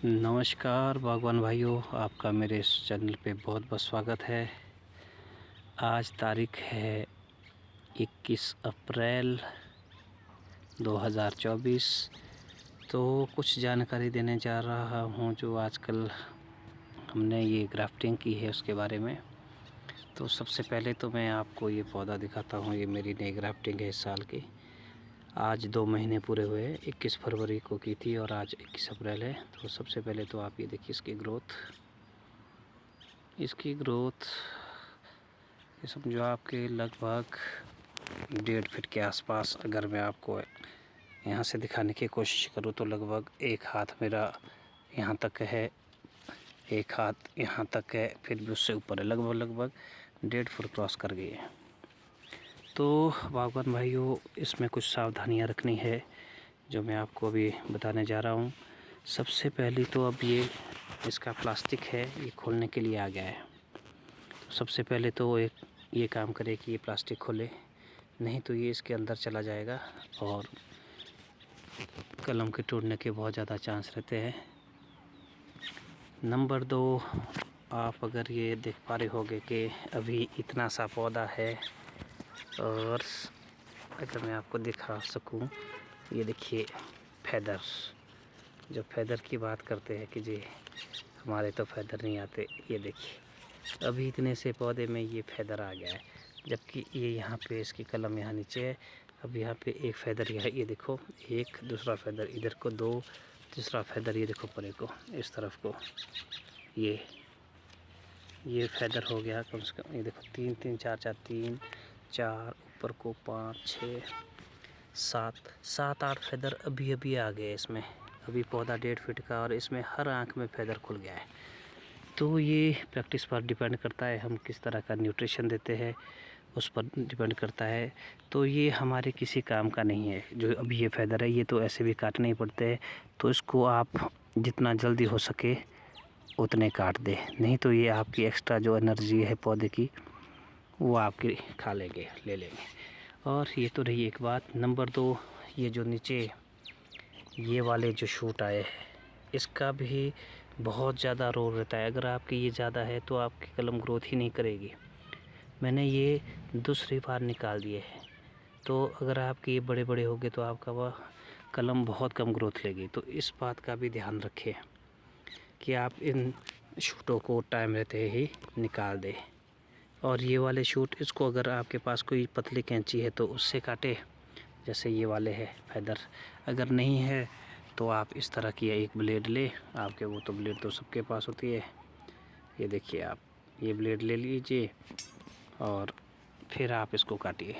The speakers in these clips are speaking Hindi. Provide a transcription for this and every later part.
नमस्कार बागवान भाइयों, आपका मेरे इस चैनल पे बहुत बहुत स्वागत है। आज तारीख है 21 अप्रैल 2024। तो कुछ जानकारी देने जा रहा हूँ जो आजकल हमने ये ग्राफ्टिंग की है उसके बारे में। तो सबसे पहले तो मैं आपको ये पौधा दिखाता हूँ। ये मेरी नई ग्राफ्टिंग है इस साल की। आज 2 महीने पूरे हुए। 21 फरवरी को की थी और आज 21 अप्रैल है। तो सबसे पहले तो आप ये देखिए इसकी ग्रोथ ये समझो आपके लगभग 1.5 फीट के आसपास। अगर मैं आपको यहाँ से दिखाने की कोशिश करूँ तो लगभग एक हाथ मेरा यहाँ तक है, एक हाथ यहाँ तक है, फिर भी उससे ऊपर है। लगभग 1.5 फुट क्रॉस कर गई है। तो बागवान भाइयों, इसमें कुछ सावधानियाँ रखनी है जो मैं आपको अभी बताने जा रहा हूँ। सबसे पहली तो अब ये इसका प्लास्टिक है, ये खोलने के लिए आ गया है। तो सबसे पहले तो ये काम करे कि ये प्लास्टिक खोले, नहीं तो ये इसके अंदर चला जाएगा और कलम के टूटने के बहुत ज़्यादा चांस रहते हैं। नंबर 2, आप अगर ये देख पा रहे होंगे कि अभी इतना सा पौधा है और अगर मैं आपको दिखा सकूं, ये देखिए फेदर। जो फेदर की बात करते हैं कि जी हमारे तो फेदर नहीं आते, ये देखिए अभी इतने से पौधे में ये फेदर आ गया है। जबकि ये यहाँ पे इसकी कलम यहाँ नीचे है। अब यहाँ पे एक फेदर ये देखो, एक दूसरा फेदर इधर को, 2 तीसरा फेदर ये देखो परे को, इस तरफ को, ये फेदर हो गया कम से कम। ये देखो 3 3 4 4 3 4 ऊपर को 5 6 7 8 फेदर अभी आ गए इसमें। अभी पौधा 1.5 फीट का और इसमें हर आंख में फेदर खुल गया है। तो ये प्रैक्टिस पर डिपेंड करता है, हम किस तरह का न्यूट्रिशन देते हैं उस पर डिपेंड करता है। तो ये हमारे किसी काम का नहीं है। जो अभी ये फेदर है ये तो ऐसे भी काटने ही पड़ते हैं। तो इसको आप जितना जल्दी हो सके उतने काट दे, नहीं तो ये आपकी एक्स्ट्रा जो एनर्जी है पौधे की वो आपकी खा लेंगे, ले लेंगे। और ये तो रही एक बात। नंबर 2, ये जो नीचे ये वाले जो शूट आए हैं इसका भी बहुत ज़्यादा रोल रहता है। अगर आपकी ये ज़्यादा है तो आपकी कलम ग्रोथ ही नहीं करेगी। मैंने ये दूसरी बार निकाल दिए हैं। तो अगर आपके ये बड़े बड़े हो गए तो आपका वह कलम बहुत कम ग्रोथ लेगी। तो इस बात का भी ध्यान रखें कि आप इन शूटों को टाइम रहते ही निकाल दें। और ये वाले शूट, इसको अगर आपके पास कोई पतली कैंची है तो उससे काटे, जैसे ये वाले है फेदर। अगर नहीं है तो आप इस तरह की एक ब्लेड ले, आपके वो तो ब्लेड तो सबके पास होती है। ये देखिए, आप ये ब्लेड ले लीजिए और फिर आप इसको काटिए।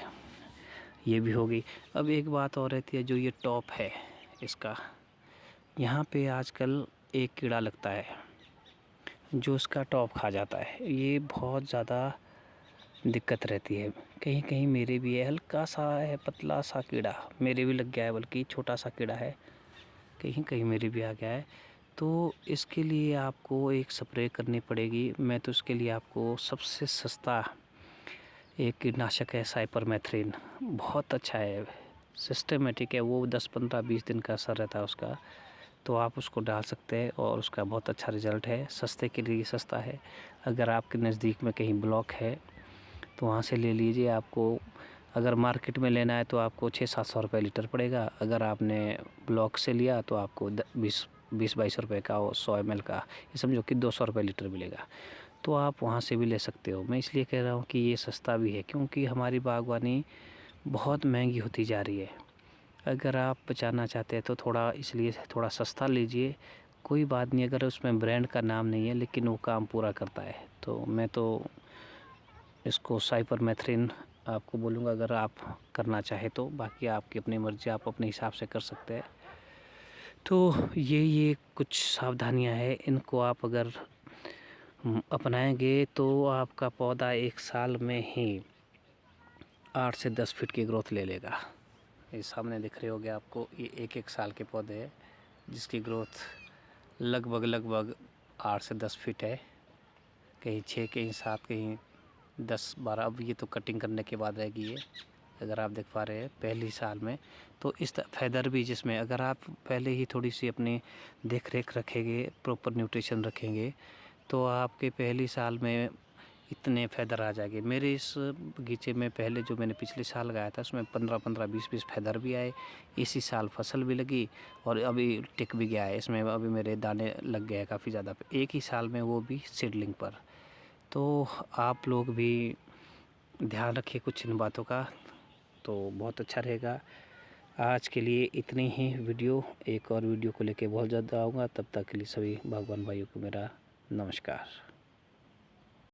ये भी होगी। अब एक बात और रहती है, जो ये टॉप है इसका, यहाँ पे आजकल एक कीड़ा लगता है जो इसका टॉप खा जाता है। ये बहुत ज़्यादा दिक्कत रहती है। कहीं कहीं मेरे भी है, हल्का सा है, पतला सा कीड़ा मेरे भी लग गया है, बल्कि छोटा सा कीड़ा है, कहीं कहीं मेरे भी आ गया है। तो इसके लिए आपको एक स्प्रे करनी पड़ेगी। मैं तो इसके लिए आपको सबसे सस्ता एक कीटनाशक है, साइपरमेथ्रिन। बहुत अच्छा है, सिस्टमेटिक है, वो 10 15 20 दिन का असर रहता है उसका। तो आप उसको डाल सकते हैं और उसका बहुत अच्छा रिज़ल्ट है। सस्ते के लिए सस्ता है। अगर आपके नज़दीक में कहीं ब्लॉक है तो वहाँ से ले लीजिए। आपको अगर मार्केट में लेना है तो आपको 600-700 रुपये लीटर पड़ेगा। अगर आपने ब्लॉक से लिया तो आपको 20-22 रुपये का, और 100 ml का, ये समझो कि 200 रुपये लीटर मिलेगा। तो आप वहाँ से भी ले सकते हो। मैं इसलिए कह रहा हूँ कि ये सस्ता भी है, क्योंकि हमारी बागवानी बहुत महंगी होती जा रही है। अगर आप बचाना चाहते हैं तो थोड़ा, इसलिए थोड़ा सस्ता लीजिए। कोई बात नहीं अगर उसमें ब्रांड का नाम नहीं है, लेकिन वो काम पूरा करता है। तो मैं तो इसको साइपरमेथ्रिन आपको बोलूँगा, अगर आप करना चाहे तो। बाकी आपकी अपनी मर्ज़ी, आप अपने हिसाब से कर सकते हैं। तो ये कुछ सावधानियां हैं, इनको आप अगर अपनाएंगे तो आपका पौधा 1 साल में ही 8 से 10 फीट की ग्रोथ ले लेगा। ये सामने दिख रहे होंगे आपको, ये 1 साल के पौधे हैं जिसकी ग्रोथ लगभग 8 से 10 फीट है। कहीं 6, कहीं 7, कहीं 10 12। अब ये तो कटिंग करने के बाद रहेगी ये। अगर आप देख पा रहे हैं पहली साल में, तो इस फैदर भी जिसमें अगर आप पहले ही थोड़ी सी अपनी देख रेख रखेंगे, प्रॉपर न्यूट्रिशन रखेंगे, तो आपके पहली साल में इतने फैदर आ जाएंगे। मेरे इस बगीचे में पहले जो मैंने पिछले साल लगाया था उसमें 15-15, 20-20 फैदर भी आए। इसी साल फसल भी लगी और अभी टिक भी गया है। इसमें अभी मेरे दाने लग गए हैं काफ़ी ज़्यादा, एक ही साल में, वो भी सीडलिंग पर। तो आप लोग भी ध्यान रखिए कुछ इन बातों का, तो बहुत अच्छा रहेगा। आज के लिए इतनी ही वीडियो, एक और वीडियो को लेके बहुत ज़्यादा आऊँगा। तब तक के लिए सभी बागवान भाइयों को मेरा नमस्कार।